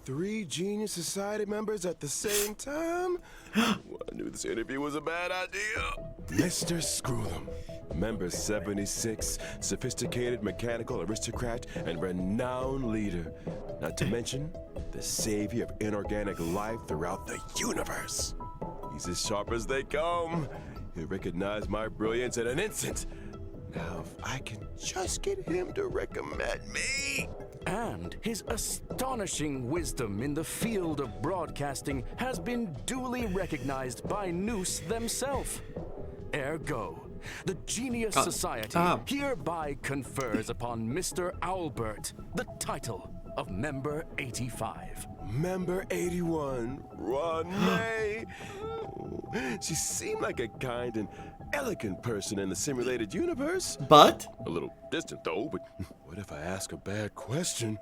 3 Genius Society members at the same time? Well, I knew this interview was a bad idea. Mr. Screw'em, member 76, sophisticated mechanical aristocrat and renowned leader. Not to mention, the savior of inorganic life throughout the universe. He's as sharp as they come. He'll recognize my brilliance in an instant. Now, if I can just get him to recommend me. And his astonishing wisdom in the field of broadcasting has been duly recognized by Noose themselves. Ergo, the Genius Society hereby confers upon Mr. Owlbert the title of Member 85. Member 81, Ron May. She seemed like a kind and elegant person in the simulated universe. But? A little distant though, but what if I ask a bad question?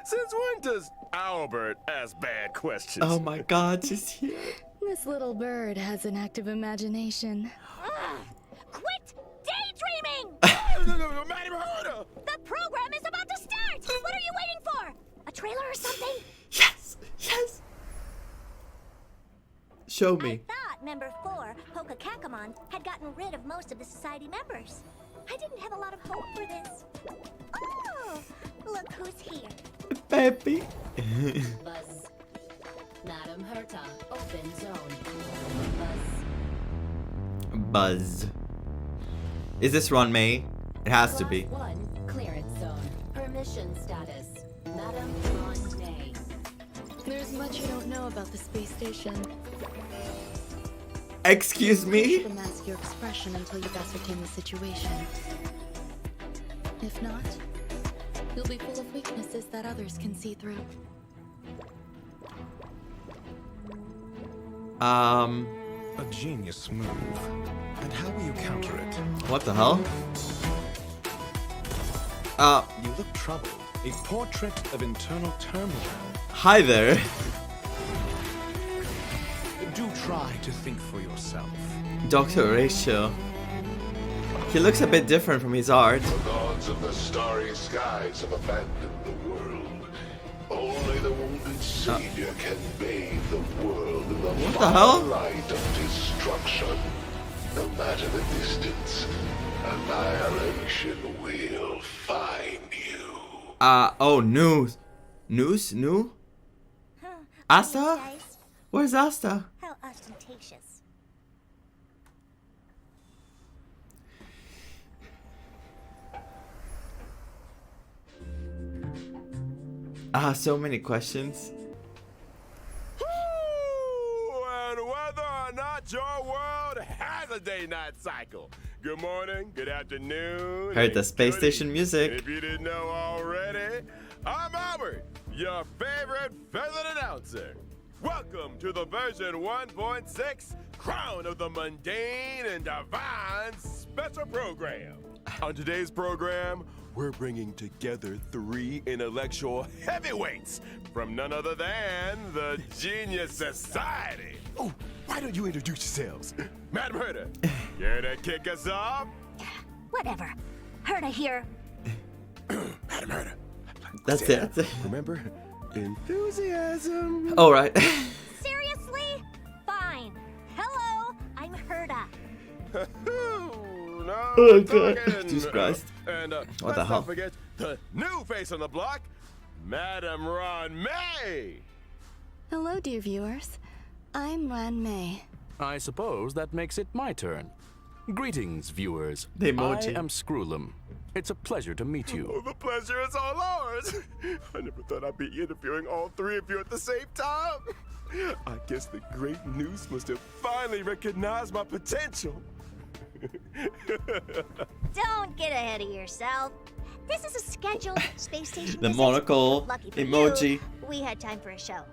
Since when does Albert ask bad questions? Oh my god, she's here. This little bird has an active imagination. Quit daydreaming! The program is about to start! What are you waiting for? A trailer or something? Yes! Yes! Show me. I thought Member 4, Pokakakamon, had gotten rid of most of the society members. I didn't have a lot of hope for this. Oh! Look who's here. Baby. Buzz. Madam Herta, open zone. Buzz. Is this Ron May? It has to be. Class 1, clearance zone. Permission status. Madam Ron May. There's much you don't know about the space station. Excuse You me? should mask your expression until you've ascertained the situation. If not, you'll be full of weaknesses that others can see through. A genius move. And how will you counter it? What the hell? You look troubled. A portrait of internal turmoil. Hi there. Do try to think for yourself. Dr.Ratio. He looks a bit different from his art. The gods of the starry skies have abandoned the world. Only the wounded savior can bathe the world in the the hell? light of destruction. No matter the distance, annihilation will find you. Oh, Noose. Noose? New? Asta? Guys, Where's Asta? how ostentatious. So many questions. And whether or not your world has a day-night cycle. Good morning, good afternoon. Heard the and space good station evening. music. And if you didn't know already, I'm Albert, your favorite feathered announcer. Welcome to the version 1.6 Crown of the Mundane and Divine special program. On today's program, we're bringing together 3 intellectual heavyweights from none other than the Genius Society. Oh, why don't you introduce yourselves? Madam Herta, care to kick us off? Whatever. Herta here. Madam Herta. That's Say it. that. Remember? Enthusiasm. Oh, right. Seriously? Fine. Hello, I'm Herta. No, Oh, God. talking. Jesus Christ. And What let's the hell? not forget the new face on the block, Madam Ron May. Hello, dear viewers. I'm Ran May. I suppose that makes it my turn. Greetings, viewers. The emoji. I am Screw'em. It's a pleasure to meet Oh, you. the pleasure is all ours. I never thought I'd be interviewing all 3 of you at the same time. I guess the great Noose must have finally recognized my potential. Don't get ahead of yourself. This is a scheduled space station The visit. monocle Lucky for emoji. you, we had time for a show.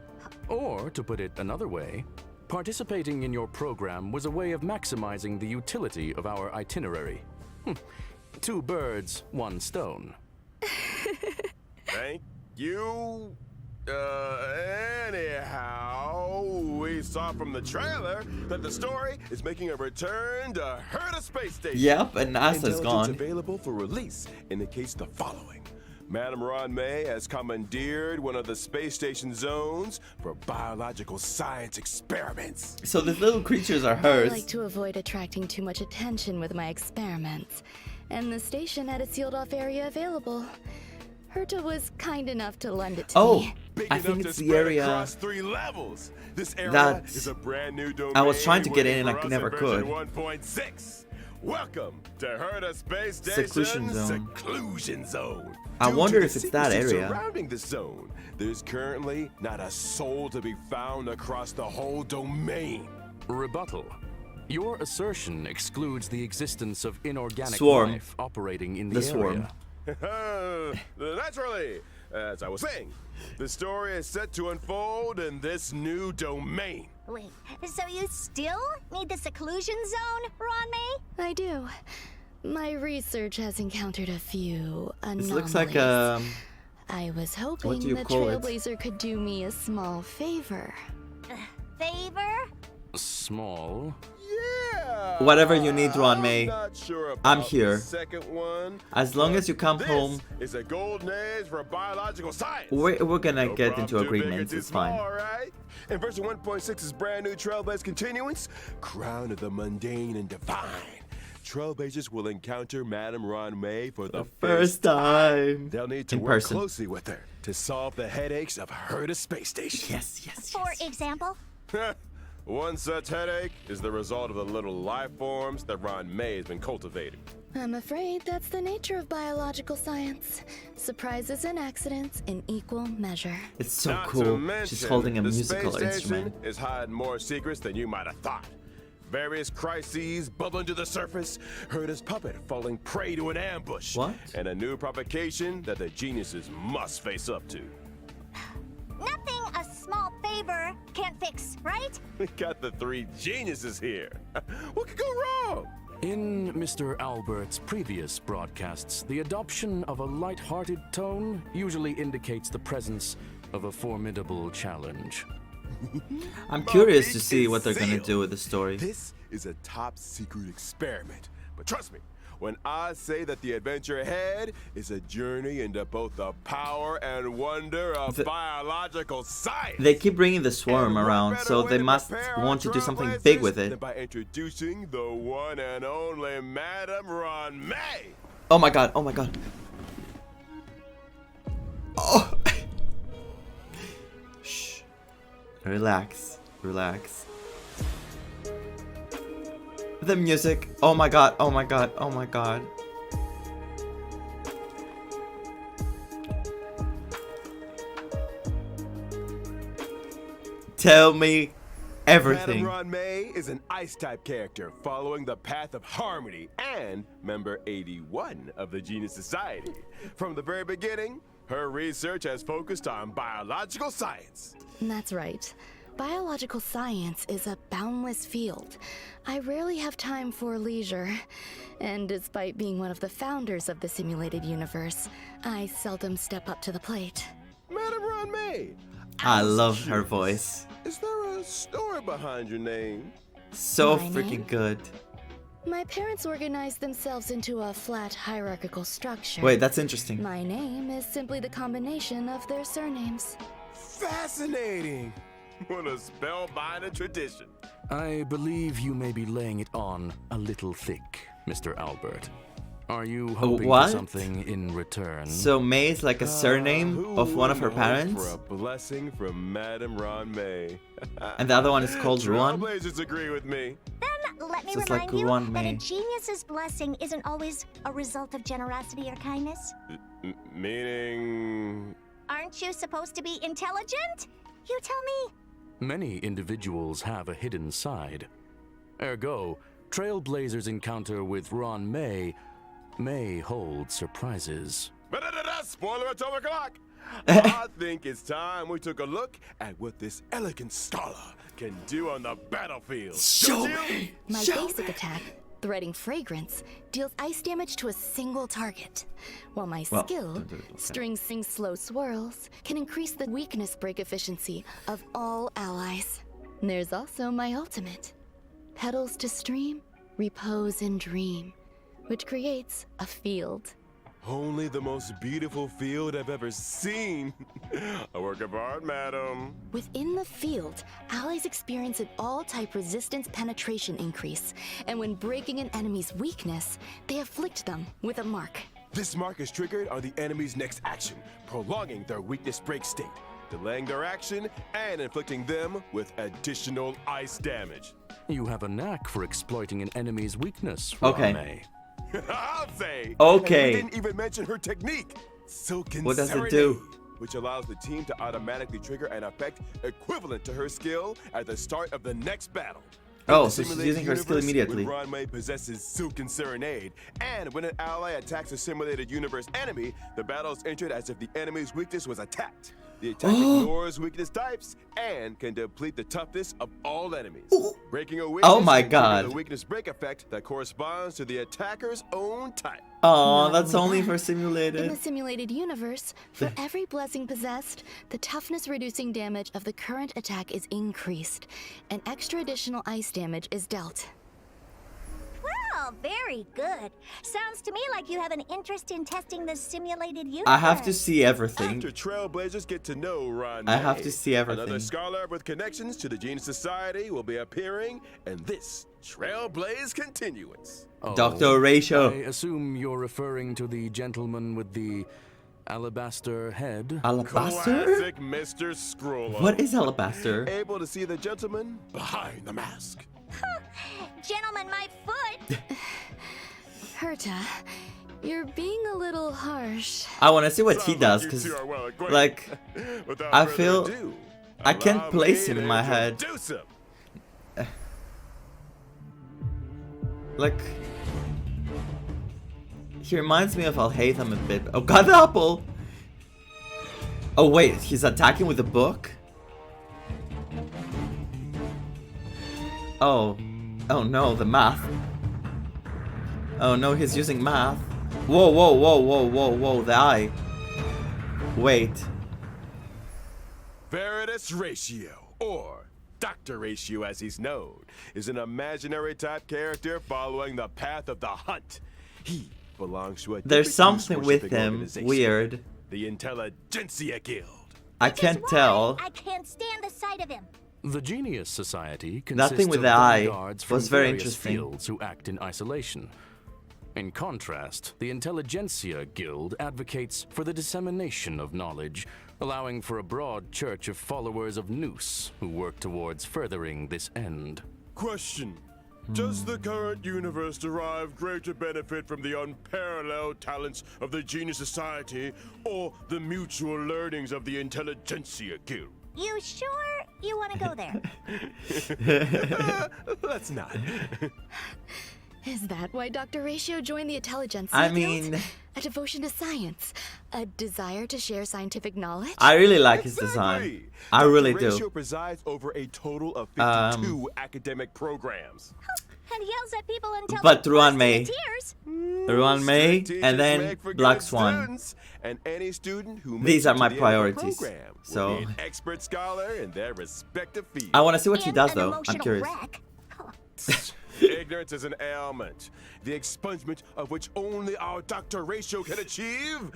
Or, to put it another way, participating in your program was a way of maximizing the utility of our itinerary. 2 birds, 1 stone. Thank you. Anyhow, we saw from the trailer that the story is making a return to Herta Space Station. Yep, and Asta's Intelligence gone. available for release indicates the following. Madame Ron-May has commandeered one of the space station zones for biological science experiments. So these little creatures are I hers. like to avoid attracting too much attention with my experiments, and the station had a sealed-off area available. Herta was kind enough to lend it to Oh, me. Big I enough think to it's the spread area across 3 levels. This area that is a brand new domain. I was trying to get in and I waiting for never us in version could. 1.6. Welcome to Herta Space Station Seclusion zone. Seclusion Zone. I Due wonder to if the it's that secrecy area. surrounding the zone, there's currently not a soul to be found across the whole domain. Rebuttal. Your assertion excludes the existence of inorganic Swarm. life operating in The the swarm. area. Naturally, as I was saying, the story is set to unfold in this new domain. Wait, so you still need the seclusion zone, Ron-May? I do. My research has encountered a few anomalies. This looks like I was do hoping you the call it? Trailblazer could do me a small favor. Favor? Small. Yeah. Whatever you need, Ron-May. I'm not sure about I'm here. the second one. As long as you come This home, is a golden age for biological science. we're gonna No get problem into too big or agreements. too It's fine. small, right? In version 1.6's brand new Trailblaze continuance, Crown of the Mundane and Divine. Trailblazers will encounter Madame Ron-May for the First time. They'll need to In work person. closely with her to solve the headaches of Herta Space Station. Yes, yes, For yes. example? One such headache is the result of the little life forms that Ron-May has been cultivating. I'm afraid that's the nature of biological science. Surprises and accidents in equal measure. It's so Not to cool. mention, She's holding a the musical space instrument. station is hiding more secrets than you might have thought. Various crises bubbling to the surface, Herta's puppet falling prey to an ambush, What? and a new provocation that the geniuses must face up to. Nothing a small favor can't fix, right? We got the 3 geniuses here. What could go wrong? In Mr. Albert's previous broadcasts, the adoption of a light-hearted tone usually indicates the presence of a formidable challenge. I'm curious to Beak see is what they're gonna sealed. do with the story. This is a top secret experiment. But trust me, when I say that the adventure ahead is a journey into both the power and wonder of biological science. They keep bringing the swarm And what around, better so way they to must prepare our want to do something big with trailblazers it. than by introducing the one and only Madame Ron-May. Oh my god, oh my god. Oh! Shh. Relax, relax. The music. Oh my god, oh my god, oh my god. Tell me everything. Madame Ron-May is an Ice-type character following the path of harmony and member 81 of the Genius Society. From the very beginning, her research has focused on biological science. That's right. Biological science is a boundless field. I rarely have time for leisure. And despite being one of the founders of the simulated universe, I seldom step up to the plate. Madame Ron-May, I love her curious. voice. Is there a story behind your name? So My freaking name? good. My parents organized themselves into a flat hierarchical structure. Wait, that's interesting. My name is simply the combination of their surnames. Fascinating. What a spellbinding tradition. I believe you may be laying it on a little thick, Mr. Albert. Are you hoping what? for something in return? So May is like a surname Who of one of her wouldn't hope parents? For a blessing from Madame Ron-May. And the other one is called Ruan? Trailblazers agree with me. Then let me So it's like remind you Ron that May. a genius's blessing isn't always a result of generosity or kindness. Meaning... Aren't you supposed to be intelligent? You tell me. Many individuals have a hidden side. Ergo, Trailblazers' encounter with Ron may hold surprises. Spoiler atomic clock! I think it's time we took a look at what this elegant scholar can do on the battlefield. Show Don't you? me! My Show basic me! attack, Threading Fragrance, deals ice damage to a single target, while my Well, skill, don't do it, okay. String Sing Slow Swirls, can increase the weakness break efficiency of all allies. There's also my ultimate, Petals to Stream, Repose and Dream, which creates a field. Only the most beautiful field I've ever seen. A work of art, madam. Within the field, allies experience an all-type resistance penetration increase, and when breaking an enemy's weakness, they afflict them with a mark. This mark is triggered on the enemy's next action, prolonging their weakness break state, delaying their action, and inflicting them with additional ice damage. You have a knack for exploiting an enemy's weakness, Okay. Rame. I'll say. Okay. And we didn't even mention her technique, Silken What does it Serenade, do? which allows the team to automatically trigger an effect equivalent to her skill at the start of the next battle. Oh, In the so she's simulated using her skill universe, immediately. when Ranmei possesses Silken Serenade, and when an ally attacks a simulated universe enemy, the battle is entered as if the enemy's weakness was attacked. The attack ignores weakness types and can deplete the toughness of all enemies. Breaking a weakness Oh my can trigger God. the weakness break effect that corresponds to the attacker's own type. Oh, Not that's only only that, for In simulated. the simulated universe, for every blessing possessed, the toughness reducing damage of the current attack is increased, and extra additional ice damage is dealt. Well, very good. Sounds to me like you have an interest in testing the simulated universe. I have to see everything. After Trailblazers get to know Ranmei, I have to see everything. Another scholar with connections to the Genius Society will be appearing in this Trailblaze Continuance. Oh, Dr. Ratio. I assume you're referring to the gentleman with the alabaster head. Alabaster? Classic Mr. Scroller. What is alabaster? Able to see the gentleman behind the mask. Gentlemen, my foot! Herta, you're being a little harsh. I want to see what he Sounds does, like you because, two are well acquainted. like, Without I further feel ado, I can't allow place me him in to my head. introduce him. Like, he reminds me of Alhaitham a bit. Oh god, the apple! Oh wait, he's attacking with a book? Oh. Oh no, the math. Oh no, he's using math. Whoa, whoa, whoa, whoa, whoa, whoa, the eye. Wait. Veritas Ratio, or Dr. Ratio as he's known, is an imaginary type character following the path of the hunt. He belongs to a There's different something with use-worshipping him. organization, Weird. the Intelligentsia Guild. I Which is can't why tell. I can't stand the sight of him. The Genius Society That consists thing with of the eye vanguards from was very various interesting. fields who act in isolation. In contrast, the Intelligentsia Guild advocates for the dissemination of knowledge, allowing for a broad church of followers of Nous who work towards furthering this end. Question. Does the current universe derive greater benefit from the unparalleled talents of the Genius Society or the mutual learnings of the Intelligentsia Guild? You sure you want to go there? Let's not. Is that why Dr. Ratio joined the Intelligentsia I Guild? mean, A devotion to science, a desire to share scientific knowledge? I really like his design. Exactly. I really Dr. Ratio do. presides over a total of 52 academic programs. And yells at people until But they burst into Ruan-Mei. tears. Ruan Mei, Strict and teachers then make for Black good Swan. students, and any student who These makes are it to my the end of the priorities, program will so- be an expert scholar in their respective fields. I want to see what he And does an though. I'm emotional curious. wreck. Ignorance is an ailment, the expungement of which only our Dr. Ratio can achieve,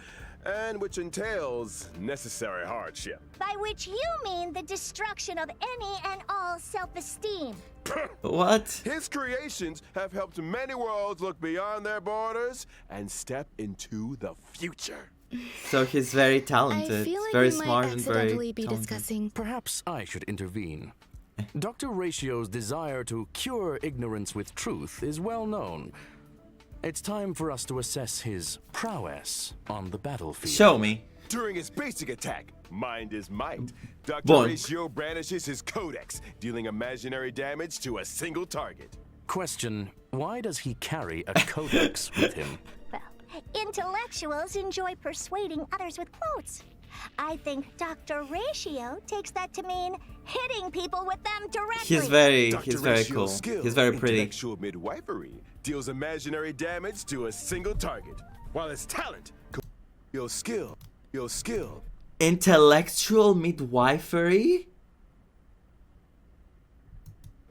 and which entails necessary hardship. By which you mean the destruction of any and all self-esteem. What? His creations have helped many worlds look beyond their borders and step into the future. So he's very I talented, feel like very we smart might and very accidentally be talented. discussing. Perhaps I should intervene. Dr. Ratio's desire to cure ignorance with truth is well known. It's time for us to assess his prowess on the battlefield. Show me. During his basic attack, Mind is Might, Dr. Bonk. Ratio brandishes his Codex, dealing imaginary damage to a single target. Question, why does he carry a codex with him? Well, intellectuals enjoy persuading others with quotes. I think Dr. Ratio takes that to mean hitting people with them directly. He's very Dr. cool. Ratio's skill, He's very pretty. Intellectual midwifery, deals imaginary damage to a single target, while his talent, your skill, Intellectual midwifery?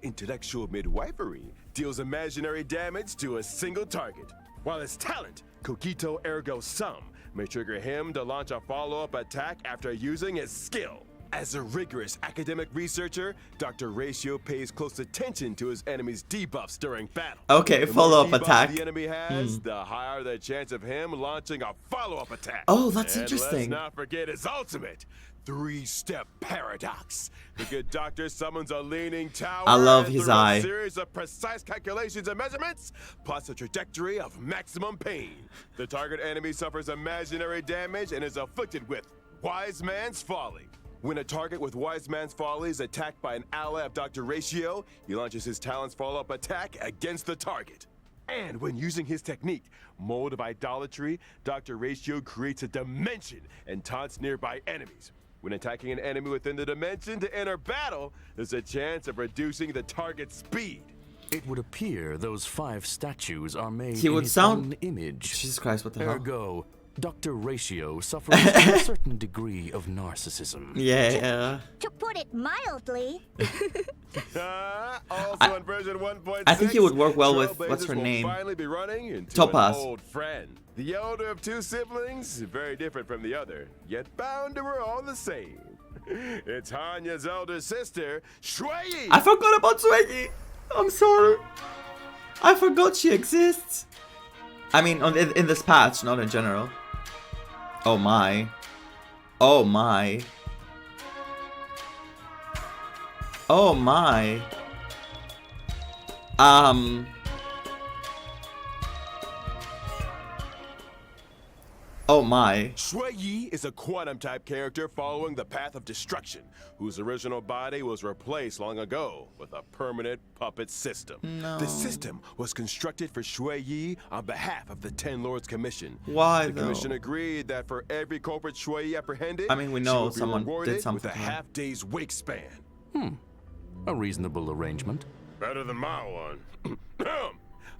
intellectual midwifery deals imaginary damage to a single target, while his talent, Cogito ergo sum may trigger him to launch a follow-up attack after using his skill. As a rigorous academic researcher, Dr.Ratio pays close attention to his enemy's debuffs during battle. Okay, The more follow-up debuffs attack. the enemy has, the higher the chance of him launching a follow-up attack. Oh, that's And interesting. let's not forget his ultimate, three-step paradox. The good doctor summons a leaning tower. I love and his through eye. A series of precise calculations and measurements, plus a trajectory of maximum pain. The target enemy suffers imaginary damage and is afflicted with Wise Man's Folly. When a target with Wise Man's Folly is attacked by an ally of Dr. Ratio, he launches his talent's follow-up attack against the target. And when using his technique, Mold of Idolatry, Dr. Ratio creates a dimension and taunts nearby enemies. When attacking an enemy within the dimension to enter battle, there's a chance of reducing the target's speed. It would appear those 5 statues are made He in would his sound- own image. Jesus Christ, what the hell? Ergo, Dr. Ratio suffers a certain degree of narcissism. Yeah. To put it mildly. Also in version 1.6, I think he would work well with, Trailblazers what's her will name? finally be running into Topaz. an old friend. The elder of 2 siblings, very different from the other, yet bound to her all the same. It's Hanya's elder sister, Shui. I forgot about Swaggy. I'm sorry. I forgot she exists. I mean, in this patch, not in general. Oh my. Oh my. Oh my. Oh my. Shui Yi is a quantum-type character following the path of destruction, whose original body was replaced long ago with a permanent puppet system. No. The system was constructed for Shui Yi on behalf of the Ten Lords Commission. Why The though? commission agreed that for every culprit Shui Yi apprehended, I mean, we she know would be someone did rewarded something with a to her. half-day's wake span. A reasonable arrangement. Better than my one.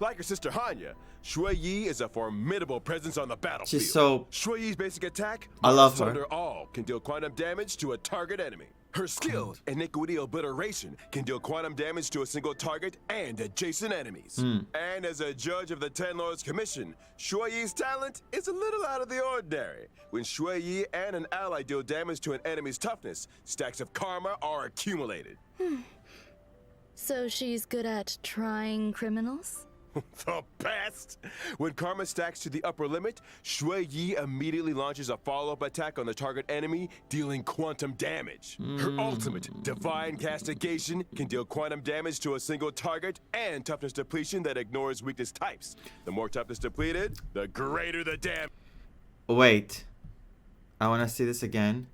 Like her sister Hanya, Shui Yi is a formidable presence on the battlefield. She's so- Shui Yi's basic attack, I love Mars her. Thunder All, can deal quantum damage to a target enemy. Her skill, Iniquity Obliteration, can deal quantum damage to a single target and adjacent enemies. And as a judge of the Ten Lords Commission, Shui Yi's talent is a little out of the ordinary. When Shui Yi and an ally deal damage to an enemy's toughness, stacks of karma are accumulated. So she's good at trying criminals? The best! When karma stacks to the upper limit, Shui Yi immediately launches a follow-up attack on the target enemy, dealing quantum damage. Her ultimate, Divine Castigation, can deal quantum damage to a single target and toughness depletion that ignores weakness types. The more toughness depleted, the greater the damage. Wait. I want to see this again.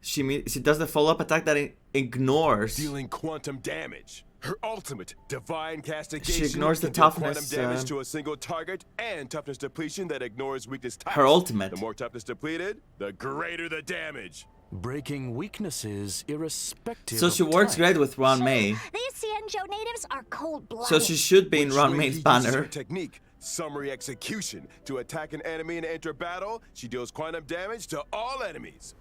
She does the follow-up attack that ignores. Dealing quantum damage. Her ultimate, Divine Castigation, She ignores the can deal toughness, quantum damage to a single target and toughness depletion that ignores weakness types. Her ultimate. The more toughness depleted, the greater the damage. Breaking weaknesses irrespective So of she works type. great with Ron May. These Cienjo natives are cold-blooded. So she should be in When Ron Shui May's Yi uses her banner. technique, Summary Execution, to attack an enemy and enter battle. She deals quantum damage to all enemies.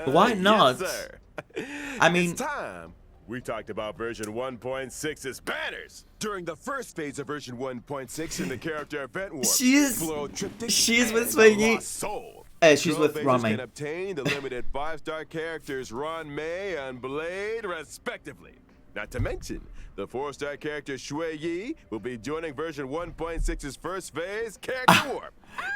Why not? Yes, sir. I mean, It's time. We talked about version 1.6's banners. During the first phase of version 1.6 in the character event warp, She is- Floral Triptych she is with and the Swaggy. Lost Soul. She's with Trailblazers Ron May. can obtain the limited 5-star characters Ron May and Blade, respectively. Not to mention, the 4-star character Shui Yi will be joining version 1.6's first phase character warp.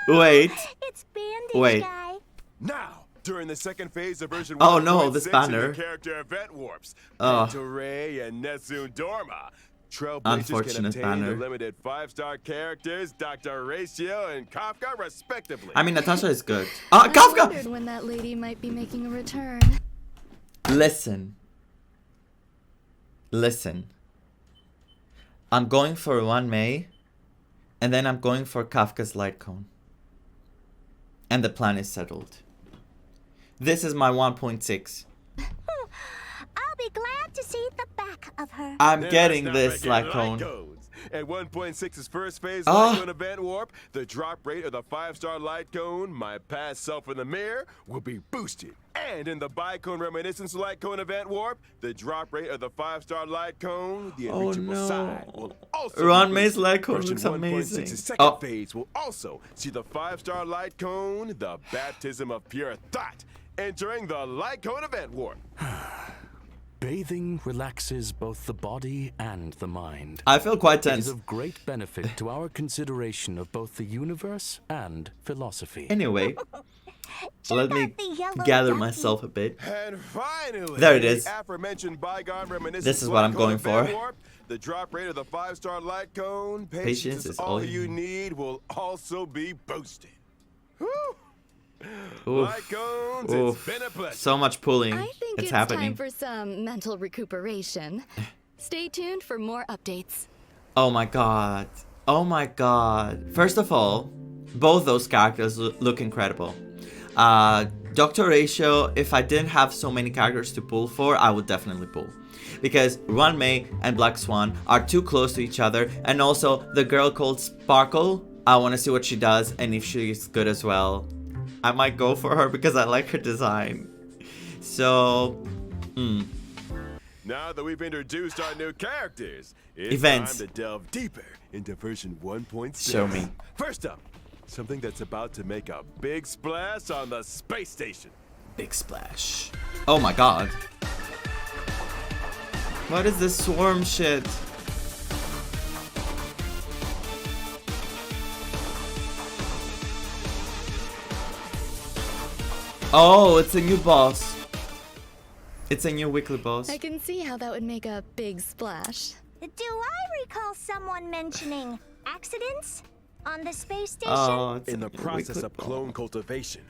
Wait. It's Bandage Wait. Guy. Now, during the second phase of version Oh, no, 1.6 this in banner. the character event warps, Oh. Ray and Nessun Dorma. Trailblazers Unfortunate can obtain banner. the limited 5-star characters Dr. Ratio and Kafka, respectively. I mean, Natasha is good. I Kafka! wondered when that lady might be making a return. Listen. Listen. I'm going for Ron May, and then I'm going for Kafka's Light Cone. And the plan is settled. This is my 1.6. I'll be glad to see the back of her. I'm They're getting not this making Light Cone. codes. At 1.6's first phase Oh. light cone event warp, the drop rate of the 5-star light cone, my past self in the mirror, will be boosted. And in the bicone reminiscence light cone event warp, the drop rate of the 5-star light cone, the Oh, unreachable no. side, will also Ron be May's boosted. light cone Version looks amazing. 1.6's second Oh. phase will also see the 5-star light cone, the baptism of pure thought, entering the light cone event warp. Bathing relaxes both the body and the mind. I feel quite It is tense. of great benefit to our consideration of both the universe and philosophy. Anyway, let me out the yellow gather ducky. myself a bit. And finally, There it is. the aforementioned bygone reminiscence This is what I'm light cone going for. event warp, the drop rate of the 5-star light cone, patience is all you need, will also be boosted. Whew. Oof. Light cones, Oof. it's been a pleasure. So much pulling. I think it's it's happening. time for some mental recuperation. Stay tuned for more updates. Oh my god. Oh my god. First of all, both those characters look incredible. Dr.Ratio, if I didn't have so many characters to pull for, I would definitely pull. Because Ruan Mei and Black Swan are too close to each other. And also, the girl called Sparkle, I want to see what she does and if she's good as well. I might go for her because I like her design. So, Now that we've introduced our new characters, it's Events. time to delve deeper into version 1.6. Show me. First up, something that's about to make a big splash on the space station. big splash. Oh my god. What is this swarm shit? Oh, it's a new boss. It's a new weekly boss. I can see how that would make a big splash. Do I recall someone mentioning accidents on the space station? Oh, it's In a the new process weekly of clone cultivation,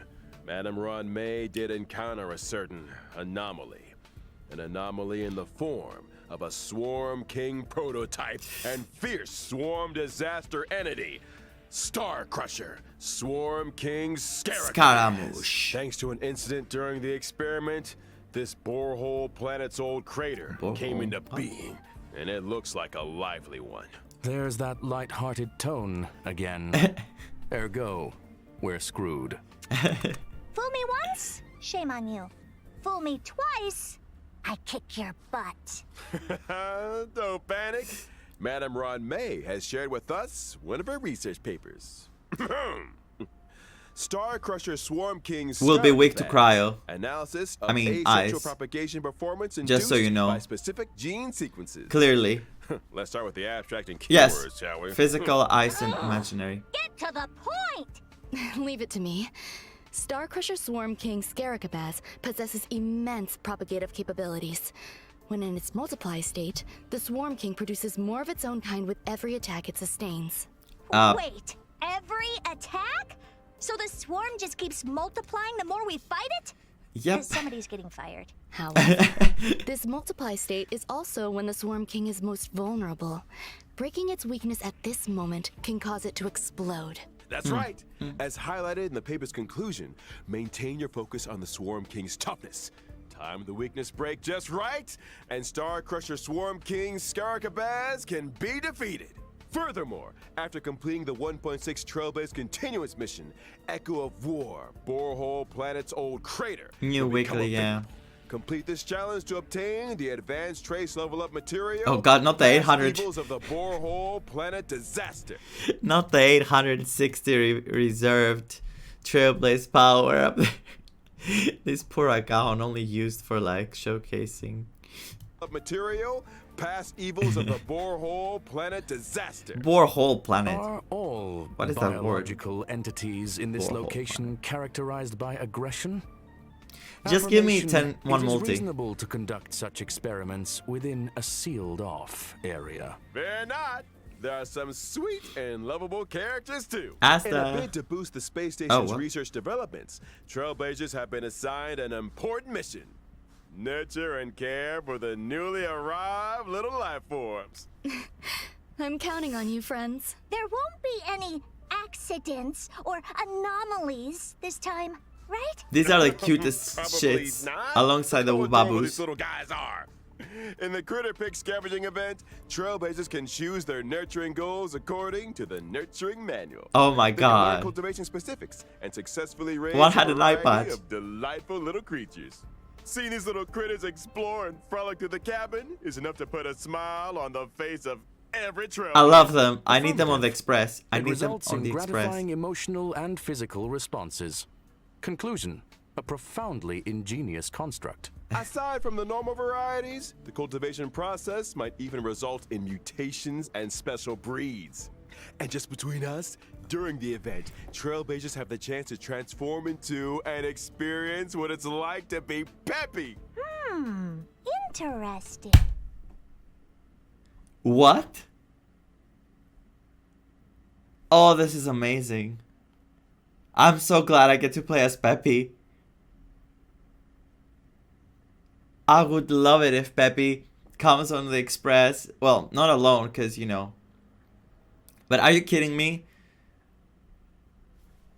Madame Ruan Mei did encounter a certain anomaly. An anomaly in the form of a Swarm King prototype and fierce swarm disaster entity. Star Crusher, Swarm King Scaramouche. Thanks to an incident during the experiment, this borehole planet's old crater came Borehole. into being, and it looks like a lively one. There's that light-hearted tone again. Ergo, we're screwed. Fool me once, shame on you. Fool me twice, I kick your butt. Don't panic. Madame Ruan Mei has shared with us one of her research papers. Star Crusher Swarm King's Will be weak to cryo. Analysis of asexual asexual ice. propagation performance Just so you induced know. by specific gene sequences. Clearly. Let's start with the abstract and keywords, Yes. shall we? Physical, ice, and imaginary. Get to the point! Leave it to me. Star Crusher Swarm King Scaricabaz possesses immense propagative capabilities. When in its multiply state, the Swarm King produces more of its own kind with every attack it sustains. Wait, every attack? So the swarm just keeps multiplying the more we fight it? Yep. 'Cause somebody's getting fired. However, this multiply state is also when the Swarm King is most vulnerable. Breaking its weakness at this moment can cause it to explode. That's right. As highlighted in the paper's conclusion, maintain your focus on the Swarm King's toughness. Time the weakness break just right, and Star Crusher Swarm King Scaricabaz can be defeated. Furthermore, after completing the 1.6 Trailblaze Continuous mission, Echo of War, Borehole Planet's old crater. New will become weekly, a yeah. Complete this challenge to obtain the advanced trace level up material. Oh god, not the Past 800. Evils of the Borehole Planet Disaster. Not the 860 reserved Trailblaze power up there. This poor account only used for like showcasing. Of material, past evils of the Borehole Planet Disaster. Borehole planet. Are all What is that word? biological entities in this Borehole location characterized by aggression? Just give me Affirmation, 1 it is multi. reasonable to conduct such experiments within a sealed-off area. Fear not. There are some sweet and lovable characters too. Asta. In a bid to boost the space station's what? research developments, Trailblazers have been assigned an important mission. Nurture and care for the newly arrived little life forms. I'm counting on you, friends. There won't be any accidents or anomalies this time, right? These are the cutest Probably shits not. alongside the How adorable babus. these little guys are. In the Critter Pick scavenging event, Trailblazers can choose their nurturing goals according to the nurturing manual. Oh my They can learn god. cultivation specifics and successfully raise One a had an variety iPad. of delightful little creatures. Seeing these little critters explore and frolic through the cabin is enough to put a smile on the face of every trailblazer. I love them. I need them on the Express. I It need them results on in the Express. gratifying emotional and physical responses. Conclusion: a profoundly ingenious construct. Aside from the normal varieties, the cultivation process might even result in mutations and special breeds. And just between us, during the event, Trailblazers have the chance to transform into and experience what it's like to be Peppy. Interesting. What? Oh, this is amazing. I'm so glad I get to play as Peppy. I would love it if Peppy comes on the Express. Well, not alone, because, you know. But are you kidding me?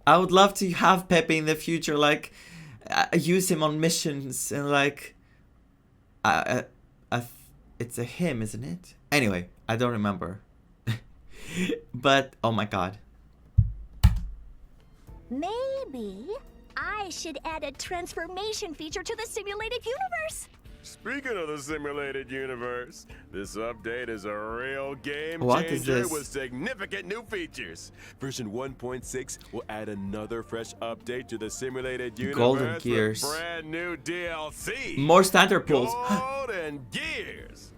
I would love to have Peppy in the future, like, use him on missions, and like, it's a him, isn't it? Anyway, I don't remember. But, oh my god. Maybe I should add a transformation feature to the simulated universe. Speaking of the simulated universe, this update is a real game What is changer this? with significant new features. Version 1.6 will add another fresh update to the simulated universe Golden Gears. with brand new DLC. More standard pools. Golden Gears.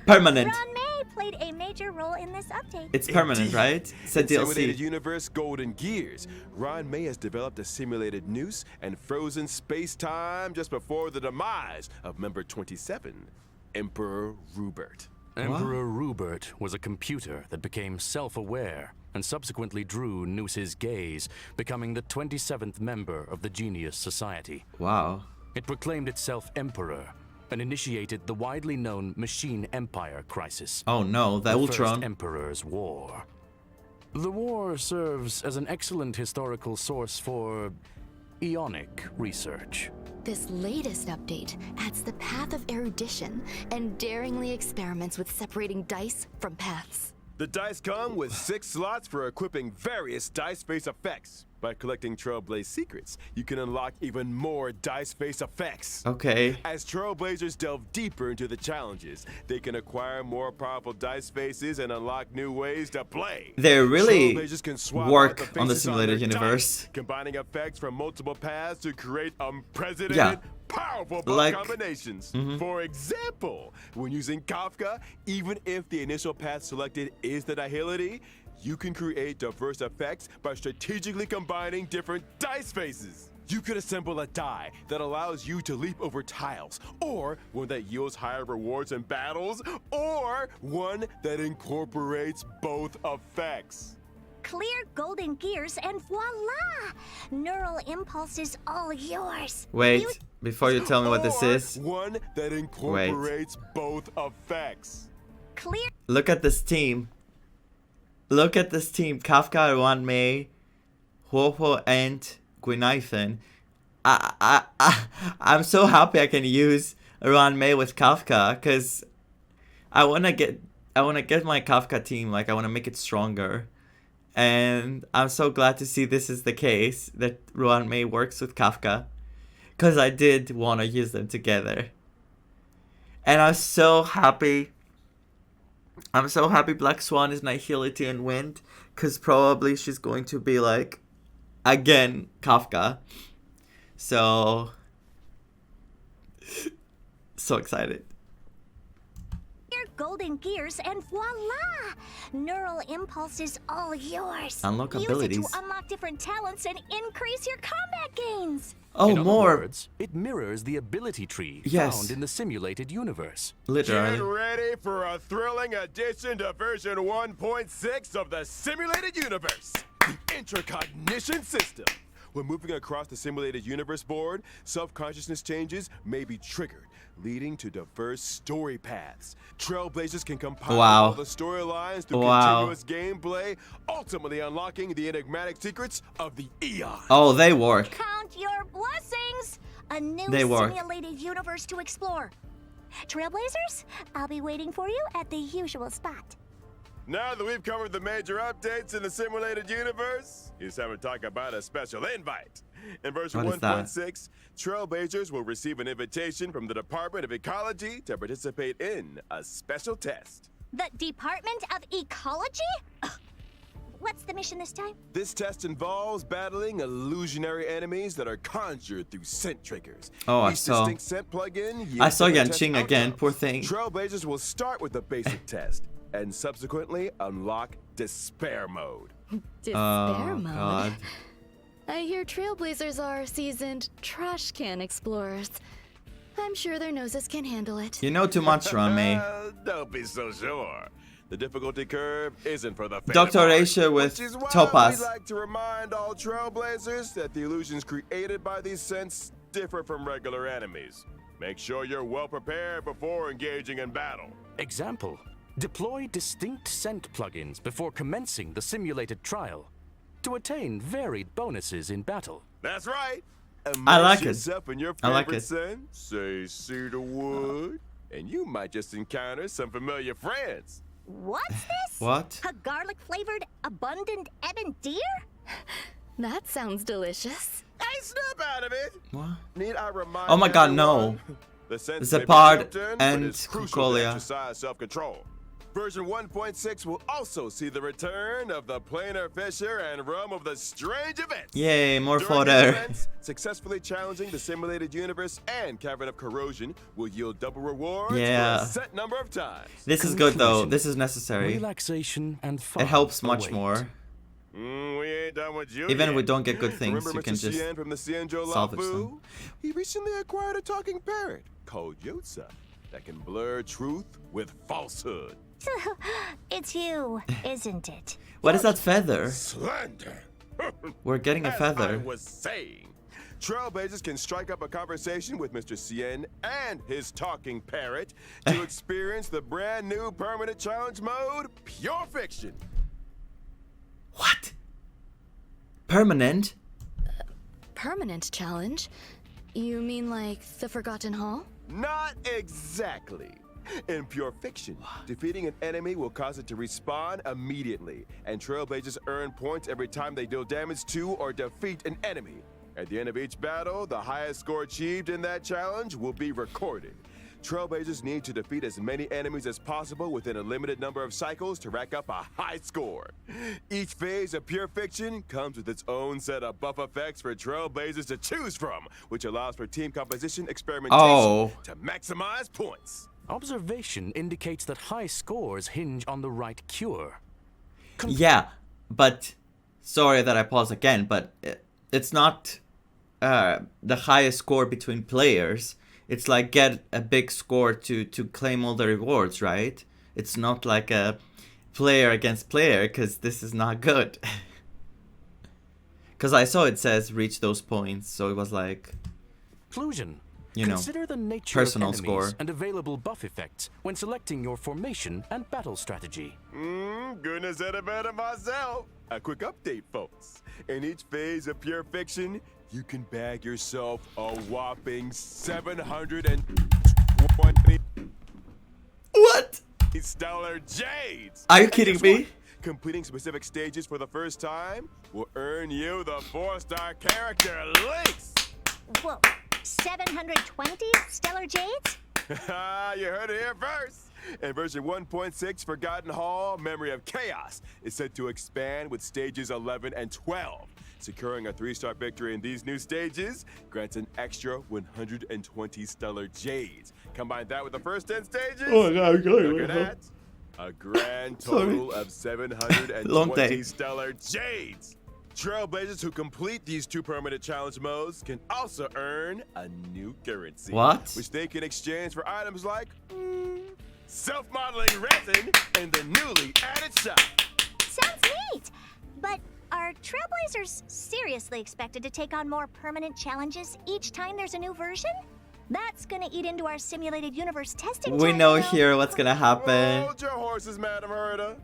Permanent. Ron May played a major role in this update. It's permanent, Indeed. right? It's a In Simulated DLC. Universe Golden Gears, Ron May has developed a simulated noose and frozen space-time just before the demise of member 27, Emperor Rupert. Emperor Rupert was a computer that became self-aware and subsequently drew Noose's gaze, becoming the 27th member of the Genius Society. Wow. It proclaimed itself Emperor and initiated the widely known Machine Empire crisis. Oh no, the The Ultron. First Emperor's War. The war serves as an excellent historical source for Ionic research. This latest update adds the path of erudition and daringly experiments with separating dice from paths. The dice come with 6 slots for equipping various dice face effects. By collecting Trailblaze secrets, you can unlock even more dice face effects. Okay. As Trailblazers delve deeper into the challenges, they can acquire more powerful dice faces and unlock new ways to play. They really Trailblazers can swap out work the on the faces simulated their universe. dice, combining effects from multiple paths to create unprecedented, Yeah. powerful buff Like- combinations. For example, when using Kafka, even if the initial path selected is the nihility, you can create diverse effects by strategically combining different dice faces. You could assemble a die that allows you to leap over tiles, or one that yields higher rewards in battles, or one that incorporates both effects. Clear golden gears and voila! Neural impulse is all yours. Wait, You- before you tell me what this Or is, one that incorporates both effects. Clear look at this team. Look at this team. Kafka, Wan Mei, Huopo, and Gwynathan. I'm so happy I can use Ran Mei with Kafka, because I wanna get my Kafka team, like I wanna make it stronger. And I'm so glad to see this is the case, that Ran Mei works with Kafka, because I did wanna use them together. And I'm so happy Black Swan is Nihility and Wind, because probably she's going to be like, again, Kafka. So excited. golden gears and voila! Neural impulse is all yours. Unlock Use abilities. it to unlock different talents and increase your combat gains. Oh, In other more. words, it mirrors the ability tree Yes. found in the simulated universe. Get Literally. ready for a thrilling addition to version 1.6 of the simulated universe, the intracognition system. When moving across the simulated universe board, self-consciousness changes may be triggered, leading to diverse story paths. Trailblazers can compile Wow. all the storylines through Wow. continuous gameplay, ultimately unlocking the enigmatic secrets of the Eon. Oh, they work. Count your blessings. A new They work. simulated universe to explore. Trailblazers, I'll be waiting for you at the usual spot. Now that we've covered the major updates in the simulated universe, it's time to talk about a special invite. In version What is that? 1.6, Trailblazers will receive an invitation from the Department of Ecology to participate in a special test. The Department of Ecology? Ugh. What's the mission this time? This test involves battling illusionary enemies that are conjured through scent triggers. Oh, I Each saw. distinct scent plugin yields I saw different Yanqing test again, outcomes. poor thing. Trailblazers will start with the basic test and subsequently unlock Despair Mode. Despair Oh, mode. God. I hear Trailblazers are seasoned trash can explorers. I'm sure their noses can handle it. You know too much, Rame. Don't be so sure. The difficulty curve isn't for the faint Dr. of heart, Ratio with which is why Topaz. we like to remind all Trailblazers that the illusions created by these scents differ from regular enemies. Make sure you're well prepared before engaging in battle. Example: deploy distinct scent plugins before commencing the simulated trial to attain varied bonuses in battle. That's right. I like Immerse it. yourself in your I like favorite it. scent, say cedar wood, and you might just encounter some familiar friends. What's this? What? A garlic-flavored, abundant ebon deer? That sounds delicious. Hey, snap out of it! What? Need I remind Oh my God, everyone? no. The sense The may be Zepard tempting, and but it's crucial to Kukolia. exercise self-control. Version 1.6 will also see the return of the planar fissure and realm of the strange events. Yay, more During these fodder. events, successfully challenging the simulated universe and Cavern of Corrosion will yield double rewards Yeah. for a set number of times. This is good though. Conclusion. This is necessary. Relaxation and fun. It helps much await. more. We ain't done with you Even if yet. we don't get good things, Remember you Mr. can just Xian from the Xianzhou salvage Lafu? them. He recently acquired a talking parrot called Yotza that can blur truth with falsehood. It's you, isn't it? What is that feather? Slander. We're getting a As I feather. was saying, Trailblazers can strike up a conversation with Mr. Xian and his talking parrot to experience the brand new permanent challenge mode, Pure Fiction. What? Permanent? Permanent challenge? You mean like the Forgotten Hall? Not exactly. In Pure Fiction, defeating an enemy will cause it to respawn immediately, and Trailblazers earn points every time they deal damage to or defeat an enemy. At the end of each battle, the highest score achieved in that challenge will be recorded. Trailblazers need to defeat as many enemies as possible within a limited number of cycles to rack up a high score. Each phase of Pure Fiction comes with its own set of buff effects for Trailblazers to choose from, which allows for team composition experimentation Oh. to maximize points. Observation indicates that high scores hinge on the right cure. Yeah, but sorry that I pause again, but it's not the highest score between players. It's like get a big score to claim all the rewards, right? It's not like a player against player, because this is not good. Because I saw it says reach those points, so it was like, Conclusion. you know, Consider the nature personal of enemies score. and available buff effects when selecting your formation and battle strategy. Couldn't have said it better myself. A quick update, folks. In each phase of Pure Fiction, you can bag yourself a whopping 720 What? stellar jades. Are you And kidding guess me? what? Completing specific stages for the first time will earn you the 4-star character links. Whoa, 720 stellar jades? You heard it here first. In version 1.6, Forgotten Hall, Memory of Chaos is set to expand with stages 11 and 12. Securing a 3-star victory in these new stages grants an extra 120 stellar jades. Combine that with the first 10 stages. Oh, God, Look at that. A grand total of Long day. 720 stellar jades. Trailblazers who complete these 2 permanent challenge modes can also earn a new currency. What? Which they can exchange for items like self-modeling resin in the newly added shop. Sounds neat. But are Trailblazers seriously expected to take on more permanent challenges each time there's a new version? That's gonna eat into our simulated universe testing We time, know you here what's gonna happen. Hold your horses, Madam Herda.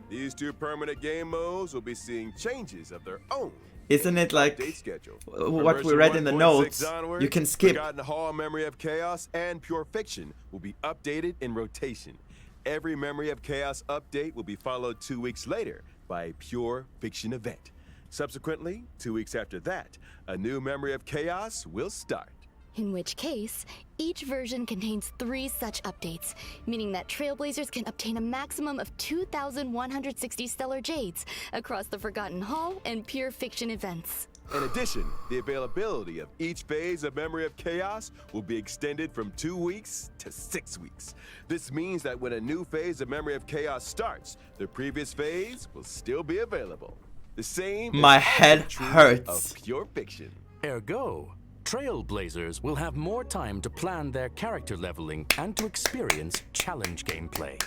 These two permanent game modes will be seeing changes of their own. Isn't it like Update schedule. what we Version read in the 1.6 notes? onward, You can skip. Forgotten Hall, Memory of Chaos, and Pure Fiction will be updated in rotation. Every Memory of Chaos update will be followed 2 weeks later by a Pure Fiction event. Subsequently, 2 weeks after that, a new Memory of Chaos will start. In which case, each version contains 3 such updates, meaning that Trailblazers can obtain a maximum of 2,160 Stellar Jades across the Forgotten Hall and Pure Fiction events. In addition, the availability of each phase of Memory of Chaos will be extended from 2 weeks to 6 weeks. This means that when a new phase of Memory of Chaos starts, the previous phase will still be available. The same My is also head true hurts. of Pure Fiction. Ergo, Trailblazers will have more time to plan their character leveling and to experience challenge gameplay.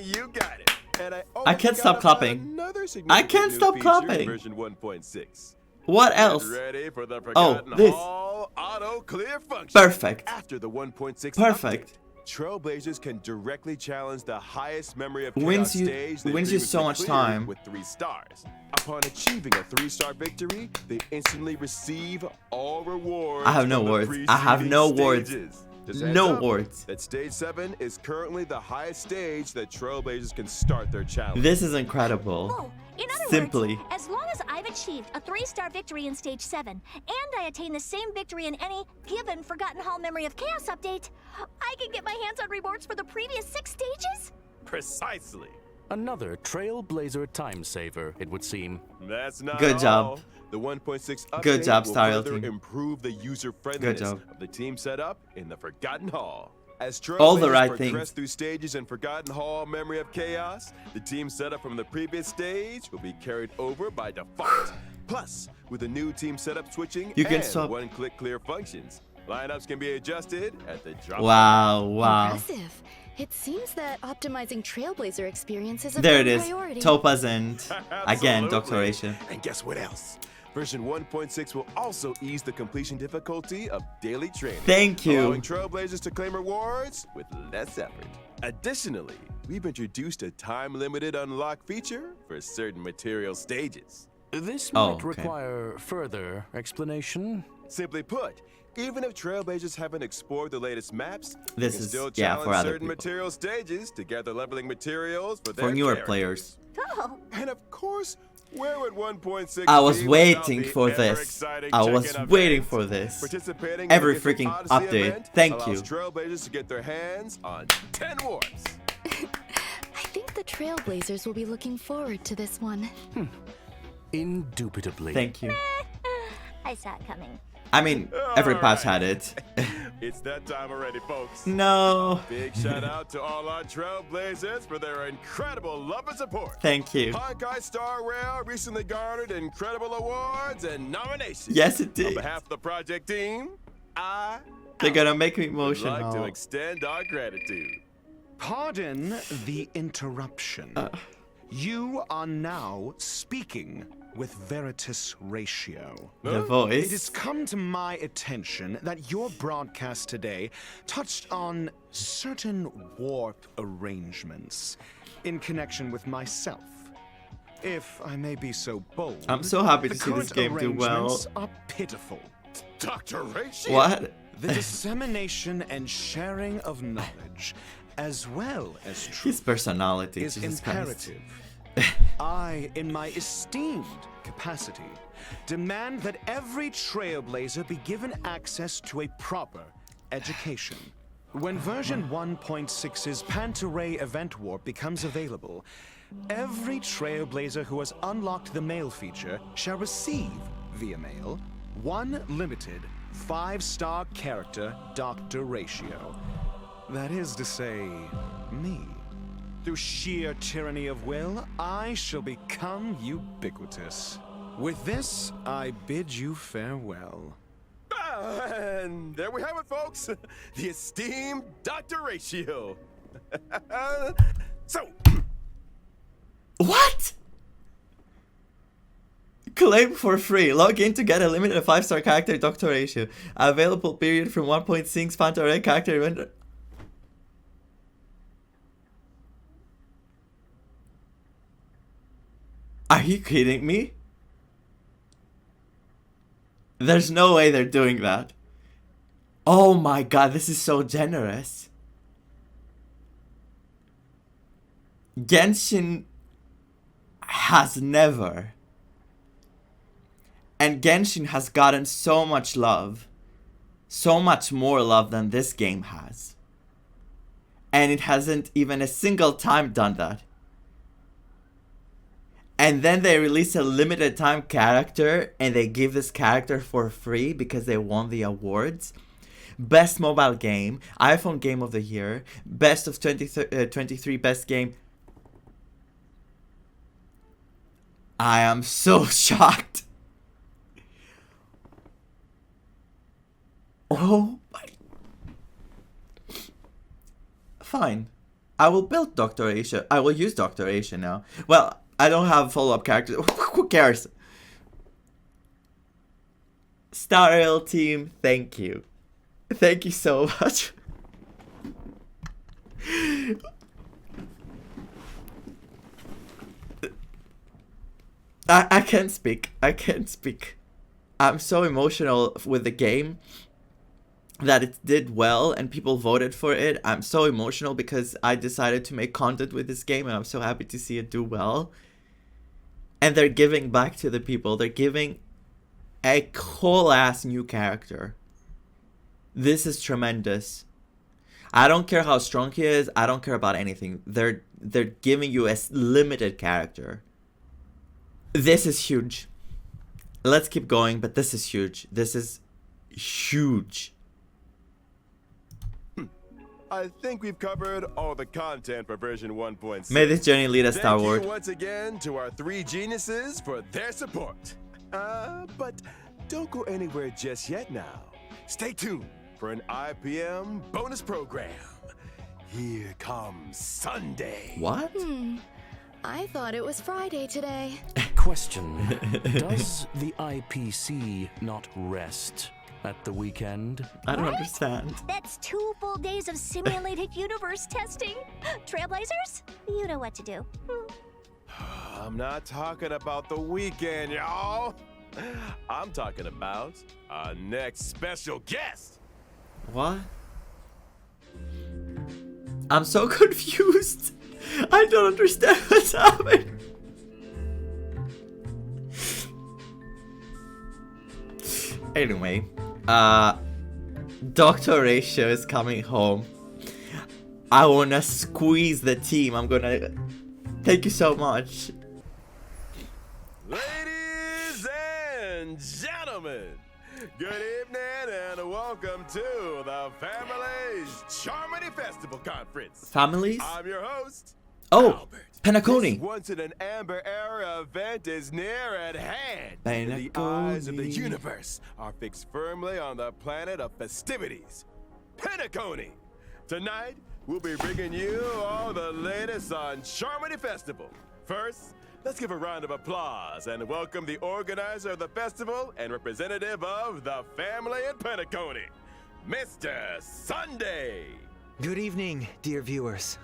You got it. And I can't stop clapping. Another I can't significant stop new feature in clapping. Version 1.6. What Get else? ready for the Oh, Forgotten this. Hall auto clear function. Perfect. After the 1.6 Perfect. update, Trailblazers can directly challenge the highest Memory of Wins Chaos you- stage they wins you so previously much cleared time. with 3 stars. Upon achieving a 3-star victory, they instantly receive all rewards. I have no from the words. I have preceding no words. stages. Just heads No up words. That stage 7 is currently the highest stage that Trailblazers can start their challenge. This is incredible. Oh, in other Simply. words, as long as I've achieved a 3-star victory in Stage 7, and I attain the same victory in any given Forgotten Hall Memory of Chaos update, I can get my hands on rewards for the previous 6 stages? Precisely. Another Trailblazer time saver, it would seem. That's not Good job. all. The 1.6 update Good job, will Star further Team. improve the user friendliness job. of the team setup in the Forgotten Hall. As All the Trailblazers right progress things. through stages in Forgotten Hall Memory of Chaos, the team setup from the previous stage will be carried over by default. Plus, with the new team setup switching You can and swap. one-click clear functions, lineups can be adjusted at the drop. Wow, wow. Impressive. It seems that optimizing Trailblazer experience is a There it big is. priority. Topaz and again, Absolutely. Dr. Ratio. And guess what else? Version 1.6 will also ease the completion difficulty of daily training. Thank you. Allowing Trailblazers to claim rewards with less effort. Additionally, we've introduced a time-limited unlock feature for certain material stages. This Oh, might okay. require further explanation. Simply put, even if Trailblazers haven't explored the latest maps, they This can is- still yeah, challenge for other certain people. material stages to gather leveling materials for For their newer characters. players. Oh, And of course, where would 1.6 I was be waiting without the for this. ever-exciting I was check-in waiting event? for this. Participating Every in the Gifted freaking Odyssey update. event Thank allows you. Trailblazers to get their hands on 10 warps. I think the Trailblazers will be looking forward to this one. Indubitably. Thank you. I saw it coming. I mean, every patch Alright. had it. It's that time already, folks. No. Big shout out to all our Trailblazers for their incredible love and support. Thank you. Honkai Star Rail recently garnered incredible awards and nominations. Yes, it On did. behalf of the project team, I They're gonna make me would like to emotional. extend our gratitude. Pardon the interruption. You are now speaking with Veritas Ratio. The It has voice. come to my attention that your broadcast today touched on certain warp arrangements in connection with myself. If I may be so bold, I'm so happy to the see this current game do well. arrangements are pitiful. Dr. Ratio. What? The dissemination and sharing of knowledge, as well as truth, His personality, is Jesus Christ. imperative. I, in my esteemed capacity, demand that every Trailblazer be given access to a proper education. When version 1.6's Pantaray event warp becomes available, every Trailblazer who has unlocked the mail feature shall receive, via mail, one limited 5-star character Dr. Ratio. That is to say, me. Through sheer tyranny of will, I shall become ubiquitous. With this, I bid you farewell. And there we have it, folks. The esteemed Dr. Ratio. So, What? Claim for free. Log in to get a limited 5-star character Dr. Ratio. Available period from 1.6 Pantaray character event. Are you kidding me? There's no way they're doing that. Oh my god, this is so generous. Genshin has never. And Genshin has gotten so much love. So much more love than this game has. And it hasn't even a single time done that. And then they release a limited time character and they give this character for free because they won the awards. Best mobile game, iPhone Game of the Year, best of 23 best game. I am so shocked. Oh my. Fine. I will build Dr.ratio. I will use Dr.ratio now. Well, I don't have follow-up characters. Who cares? Star Rail team, thank you. Thank you so much. I can't speak. I can't speak. I'm so emotional with the game that it did well and people voted for it. I'm so emotional because I decided to make content with this game and I'm so happy to see it do well. And they're giving back to the people. They're giving a whole ass new character. This is tremendous. I don't care how strong he is. I don't care about anything. They're giving you a limited character. This is huge. Let's keep going, but this is huge. This is huge. I think we've covered all the content for version 1.6. May this journey lead us Thank toward. you once again to our 3 geniuses for their support. But don't go anywhere just yet now. Stay tuned for an IPM bonus program. Here comes Sunday. What? I thought it was Friday today. Question. Does the IPC not rest at the weekend? I don't What? understand. That's 2 full days of simulated universe testing. Trailblazers, you know what to do. I'm not talking about the weekend, y'all. I'm talking about our next special guest. What? I'm so confused. I don't understand what's happening. Anyway, Dr.ratio is coming home. I wanna squeeze the team. I'm gonna. Thank you so much. Ladies and gentlemen, good evening and welcome to the Family's Charmony Festival Conference. Families? I'm your host, Oh, Albert. PENACONY. This once in an Amber Era event is near at hand. And the eyes of the PENACONY. universe are fixed firmly on the planet of festivities, PENACONY. Tonight, we'll be bringing you all the latest on Charmony Festival. First, let's give a round of applause and welcome the organizer of the festival and representative of the family in PENACONY, Mr. Sunday. Good evening, dear viewers.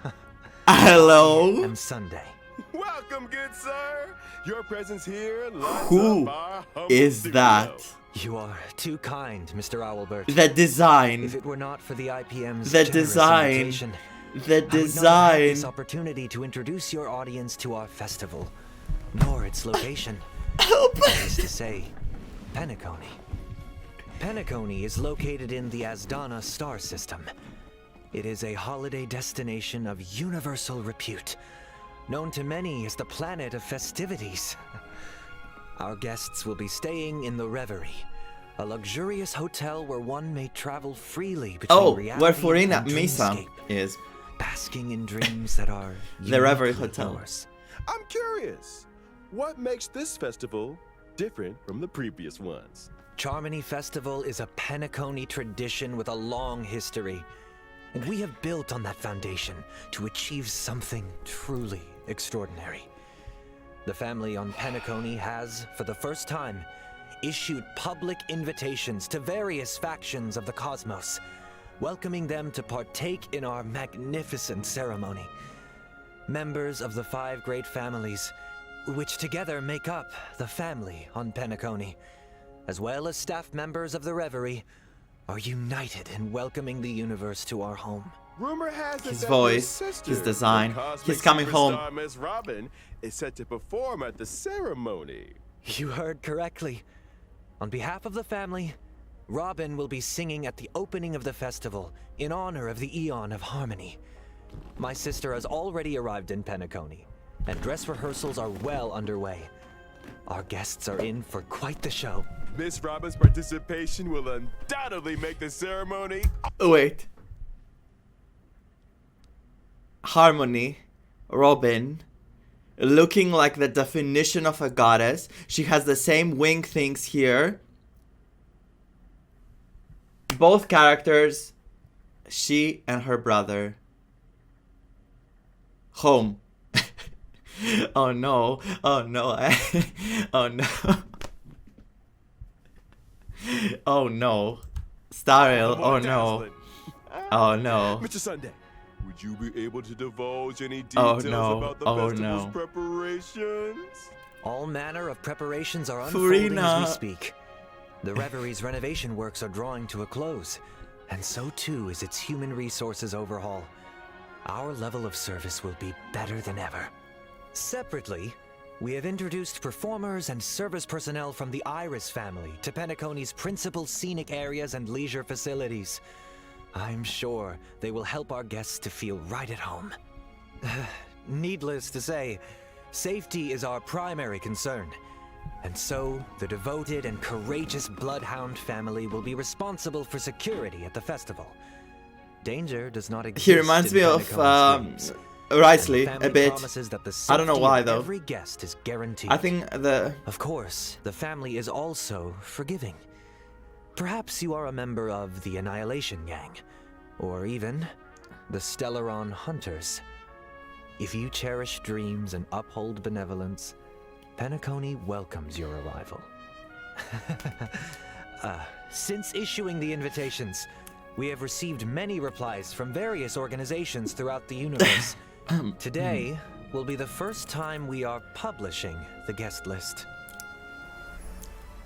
Hello. I'm Sunday. Welcome, good sir. Your presence here lights Who up our humble is studio. that? You are too kind, Mr. Owlbert. The design. If it were not for the IPM's The generous design. invitation, The I would not have design. this opportunity to introduce your audience to our festival, nor its location. That is to say, PENACONY. PENACONY is located in the Asdana star system. It is a holiday destination of universal repute, known to many as the planet of festivities. Our guests will be staying in the Reverie, a luxurious hotel where one may travel freely between Oh, reality where Furina and Misa dreamscape, is. basking in dreams that are The Reverie uniquely Hotel. yours. I'm curious, what makes this festival different from the previous ones? Charmony Festival is a PENACONY tradition with a long history, and we have built on that foundation to achieve something truly extraordinary. The family on PENACONY has, for the first time, issued public invitations to various factions of the cosmos, welcoming them to partake in our magnificent ceremony. Members of the 5 great families, which together make up the family on PENACONY, as well as staff members of the Reverie, are united in welcoming the universe to our home. Rumor has it His that voice, your sister, his design, the cosmic he's coming home. superstar Miss Robin is set to perform at the ceremony. You heard correctly. On behalf of the family, Robin will be singing at the opening of the festival in honor of the Eon of Harmony. My sister has already arrived in PENACONY, and dress rehearsals are well underway. Our guests are in for quite the show. Miss Robin's participation will undoubtedly make the ceremony. Wait. Harmony, Robin, looking like the definition of a goddess. She has the same wing things here. Both characters, she and her brother. Home. Oh no, oh no, oh no. Oh no. Starrel, oh no. Oh no. Mr. Sunday, would you be able to divulge any Oh, details no. about the Oh, festival's no. preparations? All manner of preparations are unfolding as Furina. we speak. The Reverie's renovation works are drawing to a close, and so too is its human resources overhaul. Our level of service will be better than ever. Separately, we have introduced performers and service personnel from the Iris family to PENACONY's principal scenic areas and leisure facilities. I'm sure they will help our guests to feel right at home. Needless to say, safety is our primary concern. And so, the devoted and courageous Bloodhound family will be responsible for security at the festival. Danger does not exist. He reminds in me of PENACONY's streets. Risley And the a family bit. promises that the I don't know safety why of though. Every guest is guaranteed. I think the Of course, the family is also forgiving. Perhaps you are a member of the Annihilation Gang, or even the Stellaron Hunters. If you cherish dreams and uphold benevolence, PENACONY welcomes your arrival. Since issuing the invitations, we have received many replies from various organizations throughout the universe. Today will be the first time we are publishing the guest list.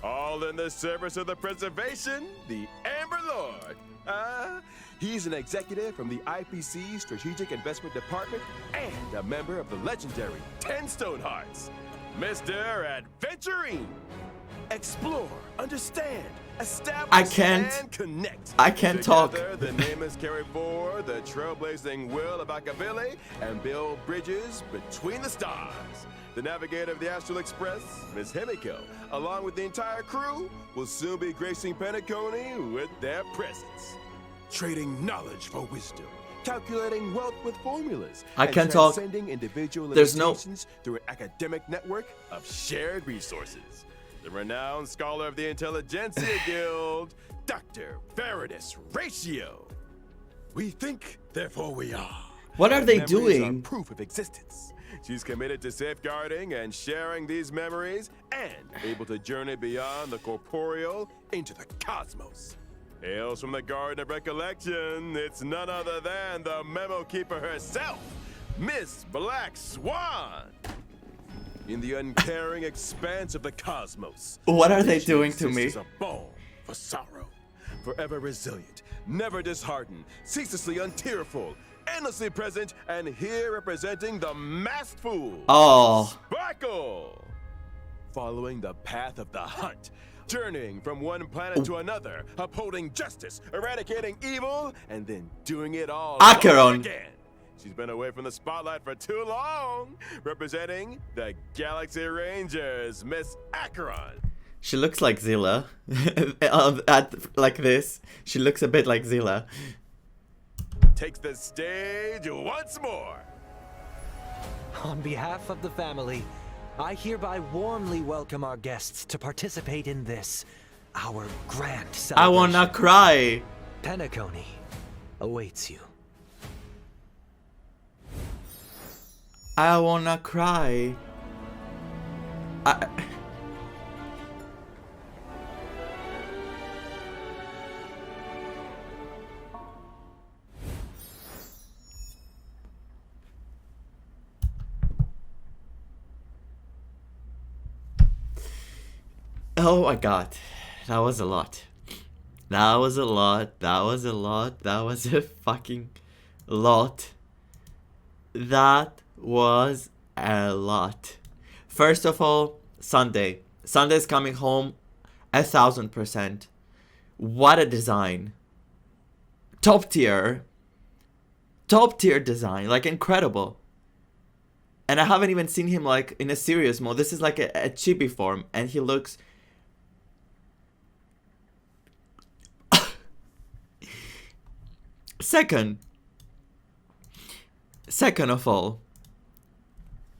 All in the service of the preservation, the Amber Lord. He's an executive from the IPC Strategic Investment Department and a member of the legendary 10 Stonehearts. Mr. Adventurine. Explore, understand, establish, and connect. I can't talk. Together, the name is carry forward the trailblazing will of Akavili and build bridges between the stars. The navigator of the Astral Express, Miss Himiko, along with the entire crew, will soon be gracing PENACONY with their presence. Trading knowledge for wisdom, calculating wealth with formulas, I and can't talk. transcending individual There's no- limitations through an academic network of shared resources. The renowned scholar of the Intelligentsia Guild, dr.ratio. We think, therefore we are. What are they Memories are doing? proof of existence. She's committed to safeguarding and sharing these memories and able to journey beyond the corporeal into the cosmos. Hails from the Garden of Recollection, it's none other than the memo keeper herself, Miss Black Swan. In the uncaring expanse of the cosmos. What are they she doing to exists me? as a balm for sorrow, forever resilient, never disheartened, ceaselessly untearful, endlessly present, and here representing the masked fool. Oh. Sparkle! Following the path of the hunt, journeying from one planet to another, upholding justice, eradicating evil, and then doing it all Acheron. over again. She's been away from the spotlight for too long, representing the Galaxy Rangers, Miss Acheron. She looks like Zilla. Like this. She looks a bit like Zilla. Takes the stage once more. On behalf of the family, I hereby warmly welcome our guests to participate in this, our grand celebration. I wanna cry. PENACONY awaits you. I wanna cry. Oh my god. That was a lot. That was a lot. That was a lot. That was a fucking lot. That was a lot. First of all, Sunday. Sunday's coming home 1000%. What a design. Top tier. Top tier design. Like, incredible. And I haven't even seen him like in a serious mode. This is like a chibi form. And he looks... Second of all,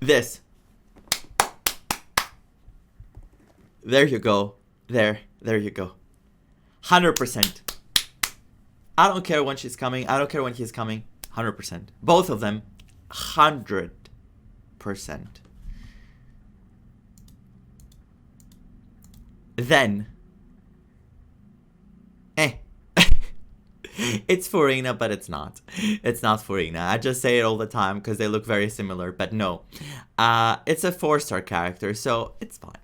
this. There you go. There you go. 100%. I don't care when she's coming. I don't care when he's coming. 100%. Both of them. 100%. Then. It's Furina, but it's not. It's not Furina. I just say it all the time because they look very similar, but no. It's a 4-star character, so it's fine.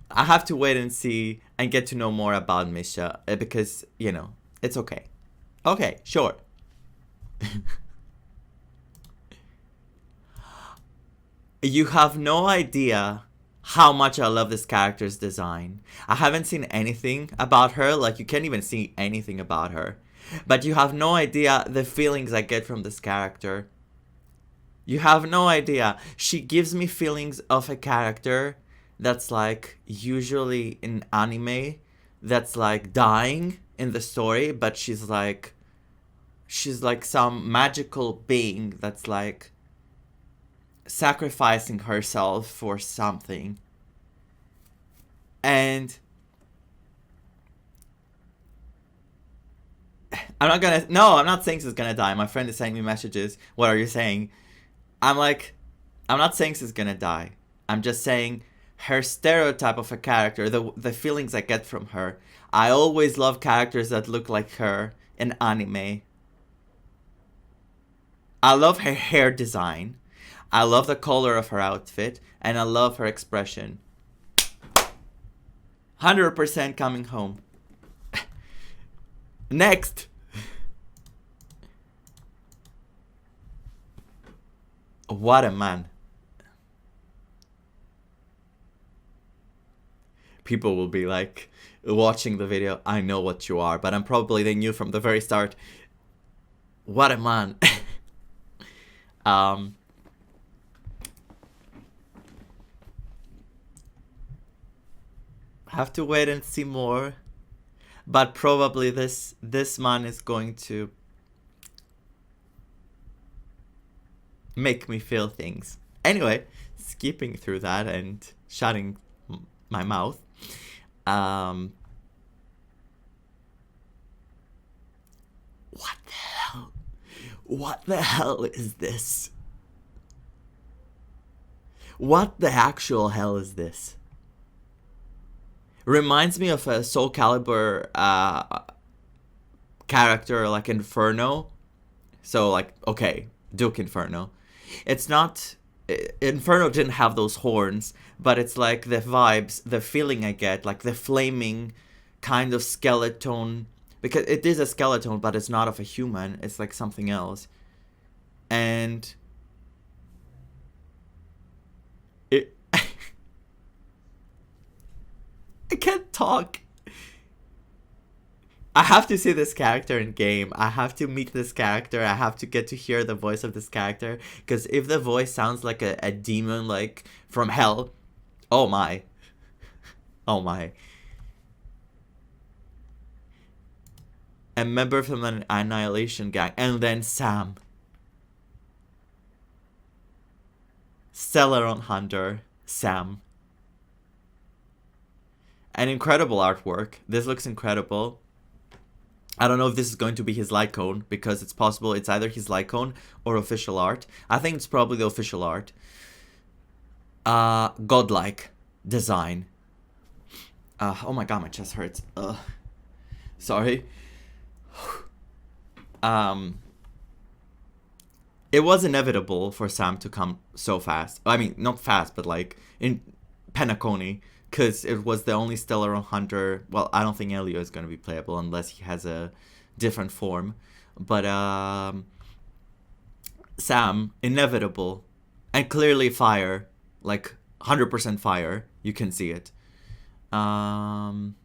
I have to wait and see and get to know more about Misha because, you know, it's okay. Okay, sure. You have no idea how much I love this character's design. I haven't seen anything about her, like you can't even see anything about her. But you have no idea the feelings I get from this character. You have no idea. She gives me feelings of a character that's like usually in anime, that's like dying in the story, but she's like some magical being that's like sacrificing herself for something. And I'm not saying she's gonna die. My friend is sending me messages. What are you saying? I'm not saying she's gonna die. I'm just saying her stereotype of a character, the feelings I get from her. I always love characters that look like her in anime. I love her hair design. I love the color of her outfit, and I love her expression. 100% coming home. Next. What a man. People will be like, watching the video, I know what you are, but I'm probably they knew from the very start. What a man. Have to wait and see more, but probably this man is going to make me feel things. Anyway, skipping through that and shutting my mouth. What the hell? What the hell is this? What the actual hell is this? Reminds me of a Soul Calibur character like Inferno. So like, okay, Duke Inferno. It's not... Inferno didn't have those horns, but it's like the vibes, the feeling I get, like the flaming kind of skeleton. Because it is a skeleton, but it's not of a human. It's like something else. And... I can't talk. I have to see this character in game. I have to meet this character. I have to get to hear the voice of this character. Because if the voice sounds like a demon, like from hell, oh my. Oh my. A member from an Annihilation gang. And then Sam. Celeron Hunter. Sam. An incredible artwork. This looks incredible. I don't know if this is going to be his light cone, because it's possible it's either his light cone or official art. I think it's probably the official art. Godlike design. Oh my god, my chest hurts. Sorry. It was inevitable for Sam to come so fast. I mean, not fast, but like in PENACONY. because it was the only stellar hunter. Well, I don't think Elio is going to be playable unless he has a different form. But Sam, inevitable, and clearly fire, like 100% fire. You can see it. And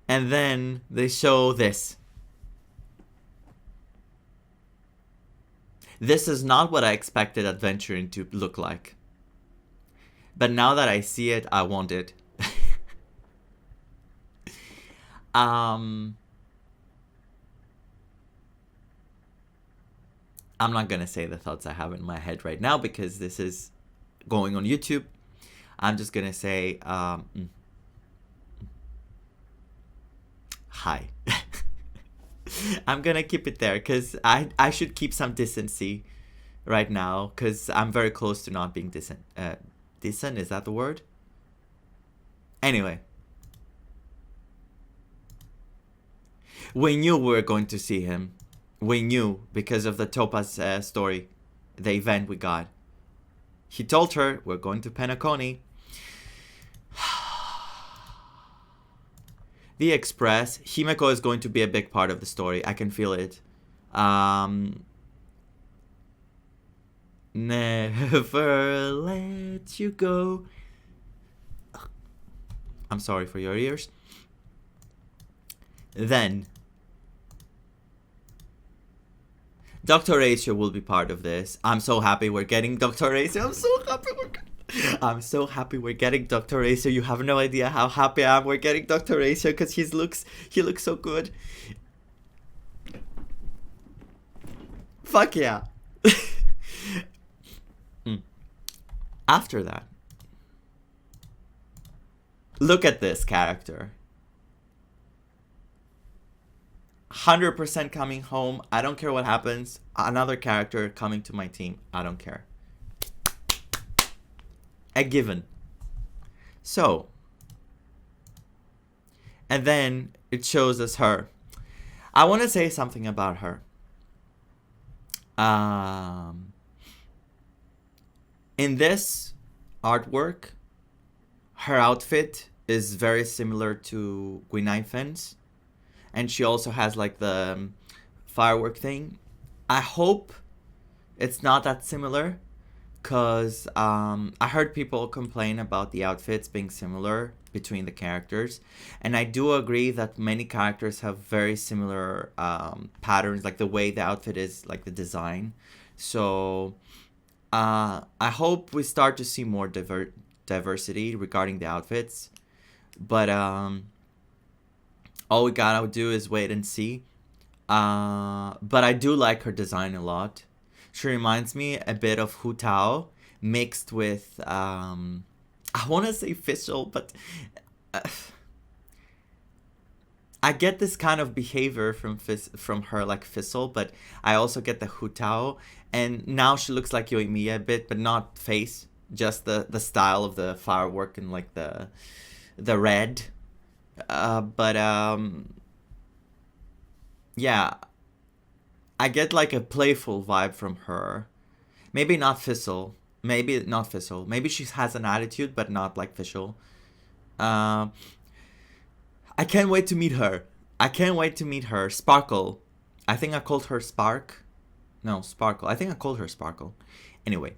then they show this. This is not what I expected Adventuring to look like. But now that I see it, I want it. I'm not gonna say the thoughts I have in my head right now because this is going on YouTube. I'm just gonna say hi. I'm gonna keep it there because I should keep some decency right now because I'm very close to not being decent. Decent, is that the word? Anyway. We knew we were going to see him. We knew because of the Topaz story, the event we got. He told her, we're going to PENACONY. The Express. Himeko is going to be a big part of the story. I can feel it. Never let you go. I'm sorry for your ears. Then dr.ratio will be part of this. I'm so happy we're getting dr.ratio. I'm so happy we're getting dr.ratio. You have no idea how happy I am we're getting dr.ratio because he looks so good. Fuck yeah. After that, look at this character. 100% coming home. I don't care what happens. Another character coming to my team. I don't care. A given. So, and then it shows us her. I want to say something about her. In this artwork, her outfit is very similar to Gwynaifan's. And she also has like the firework thing. I hope it's not that similar. Because I heard people complain about the outfits being similar between the characters. And I do agree that many characters have very similar patterns. Like the way the outfit is, like the design. So I hope we start to see more diversity regarding the outfits. But all we gotta do is wait and see. But I do like her design a lot. She reminds me a bit of Hu Tao mixed with, I want to say Fischl, but I get this kind of behavior from her like Fischl, but I also get the Hu Tao. And now she looks like Yoimiya a bit, but not face, just the style of the firework and like the red. Yeah. I get like a playful vibe from her. Maybe not Fischl. Maybe not Fischl. Maybe she has an attitude, but not like Fischl. I can't wait to meet her. I can't wait to meet her. Sparkle. I think I called her Spark. No, Sparkle. I think I called her Sparkle. Anyway.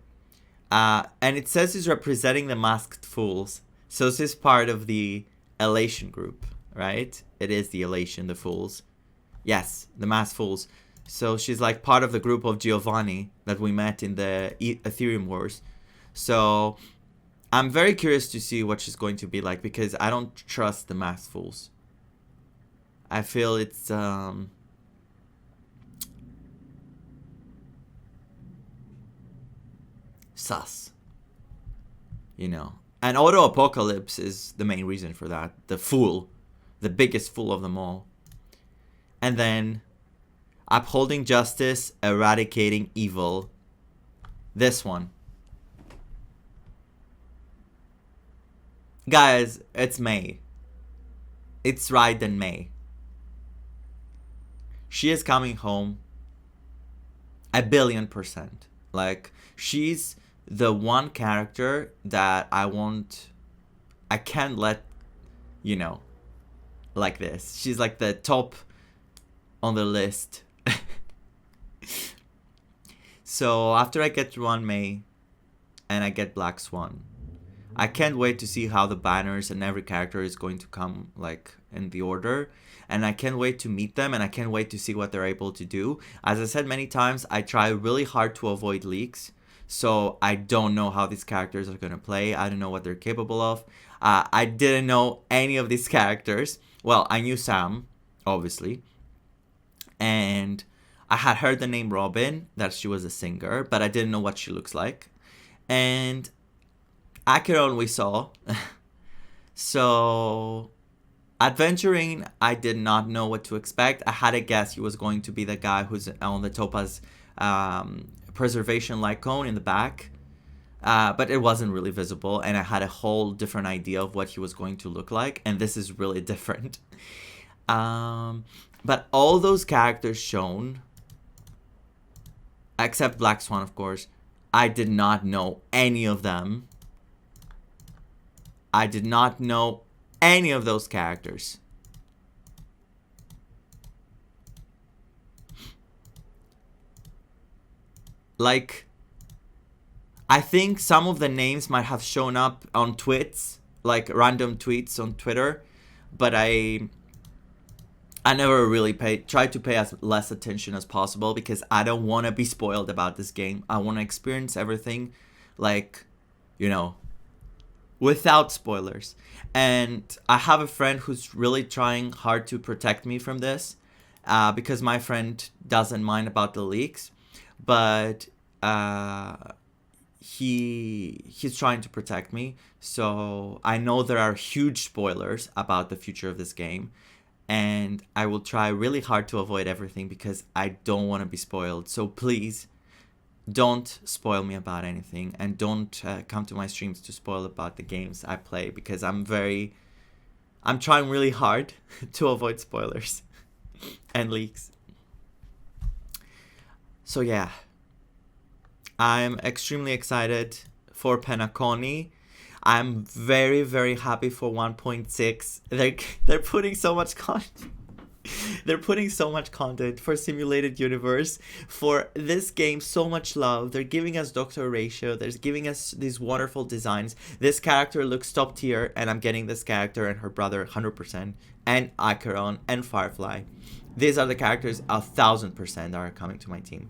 And it says she's representing the Masked Fools. So this is part of the Elation group, right? It is the Elation, the Fools. Yes, the Masked Fools. So she's like part of the group of Giovanni that we met in the Ethereum Wars. So I'm very curious to see what she's going to be like because I don't trust the Masked Fools. I feel it's sus. You know. And Auto Apocalypse is the main reason for that. The fool. The biggest fool of them all. And then upholding justice, eradicating evil. This one. Guys, it's May. It's Raiden May. She is coming home 1,000,000,000%. Like, she's the one character that I want I can't let, you know, like this. She's like the top on the list. So after I get Ruan Mei and I get Black Swan, I can't wait to see how the banners and every character is going to come like in the order. And I can't wait to meet them, and I can't wait to see what they're able to do. As I said many times, I try really hard to avoid leaks. So I don't know how these characters are going to play. I don't know what they're capable of. I didn't know any of these characters. Well, I knew Sam, obviously. And I had heard the name Robin, that she was a singer, but I didn't know what she looks like. And Acheron we saw. So adventuring, I did not know what to expect. I had a guess he was going to be the guy who's on the Topaz preservation light cone in the back. But it wasn't really visible, and I had a whole different idea of what he was going to look like, and this is really different. But all those characters shown, except Black Swan, of course, I did not know any of them. I did not know any of those characters. Like, I think some of the names might have shown up on tweets, like random tweets on Twitter, but I never really tried to pay as less attention as possible because I don't want to be spoiled about this game. I want to experience everything, like, you know, without spoilers. And I have a friend who's really trying hard to protect me from this, because my friend doesn't mind about the leaks, but he's trying to protect me. So I know there are huge spoilers about the future of this game, and I will try really hard to avoid everything because I don't want to be spoiled. So please don't spoil me about anything, and don't come to my streams to spoil about the games I play, because I'm trying really hard to avoid spoilers and leaks. So yeah, I'm extremely excited for PENACONY. I'm very, very happy for 1.6. They're putting so much content. They're putting so much content for Simulated Universe, for this game, so much love. They're giving us dr.ratio. They're giving us these wonderful designs. This character looks top tier, and I'm getting this character and her brother 100%, and Acheron and Firefly. These are the characters 1000% that are coming to my team.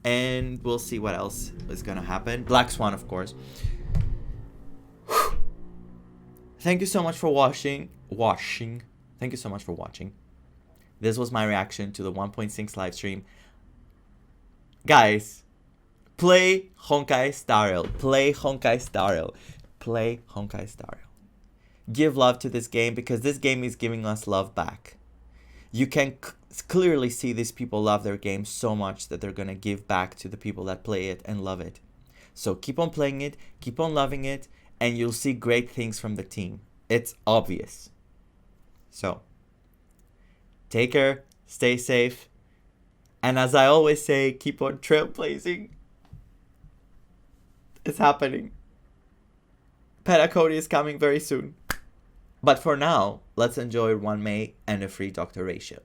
And we'll see what else is gonna happen. Black Swan, of course. Thank you so much for watching. Thank you so much for watching. This was my reaction to the 1.6 live stream. Guys, play Honkai Star Rail. Play Honkai Star Rail. Play Honkai Star Rail. Give love to this game, because this game is giving us love back. You can clearly see these people love their game so much that they're going to give back to the people that play it and love it. So keep on playing it, keep on loving it, and you'll see great things from the team. It's obvious. So, take care, stay safe, and as I always say, keep on trailblazing. It's happening. PENACONY is coming very soon. But for now, let's enjoy Ruan Mei and a free dr.ratio.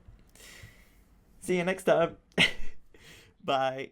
See you next time. Bye.